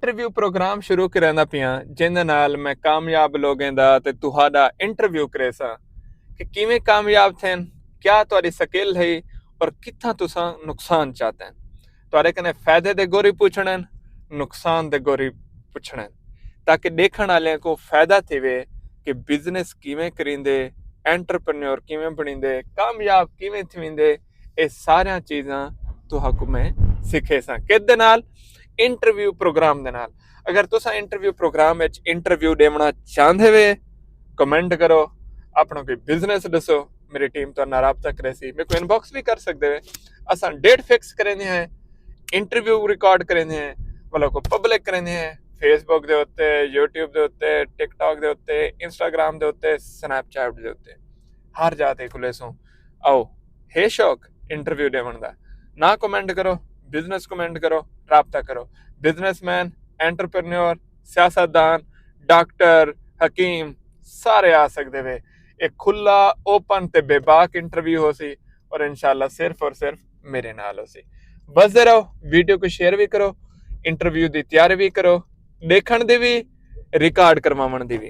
Interview programme ਸ਼ੁਰੂ ਕਰਨ ਦਾ ਪਿਆ ਜਿਹਦੇ ਨਾਲ ਮੈਂ ਕਾਮਯਾਬ ਲੋਕਾਂ ਦਾ ਤੇ ਤੁਹਾਡਾ ਇੰਟਰਵਿਊ ਕਰੇ ਸਾਂ ਕਿ ਕਿਵੇਂ ਕਾਮਯਾਬ ਥੇਨ, ਕਿਆ ਤੁਹਾਡੀ ਸਕਿੱਲ ਹੈ ਔਰ ਕਿੱਥਾਂ ਤੁਸੀਂ ਨੁਕਸਾਨ ਚਾਹते हैं। ਤੁਹਾਡੇ ਕਨੇ ਫਾਇਦੇ ਦੇ ਗੋਰੀ ਪੁੱਛਣੇ, ਨੁਕਸਾਨ ਦੇ ਗੋਰੀ ਪੁੱਛਣੇ, ਤਾकि ਦੇਖਣ ਵਾਲਿਆਂ ਕੋ ਫਾਇਦਾ ਥੇਵੇ ਕਿ ਬਿਜ਼ਨਸ ਕਿਵੇਂ ਕਰਿੰਦੇ, ਐਂਟਰਪ੍ਰੈਨਿਓਰ ਕਿਵੇਂ ਬਣਿੰਦੇ, ਕਾਮਯਾਬ ਕਿਵੇਂ ਥਿੰਦੇ। ਇਹ ਸਾਰੀਆਂ ਚੀਜ਼ਾਂ ਤੁਹਾਨੂੰ ਮੈਂ ਸਿੱਖੇ ਸਾਂ ਕਿਹਦੇ ਨਾਲ? ਇੰਟਰਵਿਊ ਪ੍ਰੋਗਰਾਮ ਦੇ ਨਾਲ। ਅਗਰ ਤੁਸੀਂ ਇੰਟਰਵਿਊ ਪ੍ਰੋਗਰਾਮ ਵਿੱਚ ਇੰਟਰਵਿਊ ਦੇਣਾ ਚਾਹੁੰਦੇ ਵੇ, ਕਮੈਂਟ ਕਰੋ, ਆਪਣਾ ਕੋਈ ਬਿਜ਼ਨਸ ਦੱਸੋ, ਮੇਰੀ ਟੀਮ ਤੋਂ ਨਾਲ ਰਾਬਤਾ ਕਰੇ ਸੀ, ਮੇਰੇ ਕੋ ਇਨਬਾਕਸ ਵੀ ਕਰ ਸਕਦੇ ਵੇ। ਅਸਾਂ ਡੇਟ ਫਿਕਸ ਕरेंगे हैं, ਇੰਟਰਵਿਊ ਰਿਕਾਰਡ ਕरेंगे हैं, मतलब को ਪਬਲਿਕ ਕरेंगे हैं ਫੇਸਬੁੱਕ ਦੇ ਉੱਤੇ, YouTube ਦੇ ਉੱਤੇ, ਟਿਕਟੌਕ ਦੇ ਉੱਤੇ, ਇੰਸਟਾਗ੍ਰਾਮ ਦੇ ਉੱਤੇ, ਸਨੈਪਚੈਟ ਦੇ ਉੱਤੇ, ਹਰ ਜਗ੍ਹਾ ਤੇ ਖੁੱਲੇ ਸੋ। ਆਓ ਹੈ ਸ਼ੌਕ ਇੰਟਰਵਿਊ ਦੇਣ ਦਾ, ਨਾ ਕਮੈਂਟ ਕਰੋ, ਬਿਜ਼ਨਸ ਕਮੈਂਟ ਕਰੋ, ਰਾਬਤਾ ਕਰੋ। ਬਿਜ਼ਨਸਮੈਨ, ਐਂਟਰਪ੍ਰੈਨਿਓਰ, ਸਿਆਸਤਦਾਨ, ਡਾਕਟਰ, ਹਕੀਮ ਸਾਰੇ ਆ ਸਕਦੇ ਵੇ। ਇੱਕ ਖੁੱਲਾ ਓਪਨ ਤੇ ਬੇਬਾਕ ਇੰਟਰਵਿਊ ਹੋ ਸੀ ਔਰ ਇਨਸ਼ਾਅੱਲਾ ਸਿਰਫ ਔਰ ਸਿਰਫ ਮੇਰੇ ਨਾਲ ਹੋ ਸੀ। ਬਸਦੇ ਰਹੋ, ਵੀਡੀਓ को ਸ਼ੇਅਰ ਵੀ ਕਰੋ, ਇੰਟਰਵਿਊ ਦੀ ਤਿਆਰੀ ਵੀ ਕਰੋ, ਦੇਖਣ ਦੀ ਵੀ, ਰਿਕਾਰਡ ਕਰਵਾਉਣ ਦੀ ਵੀ।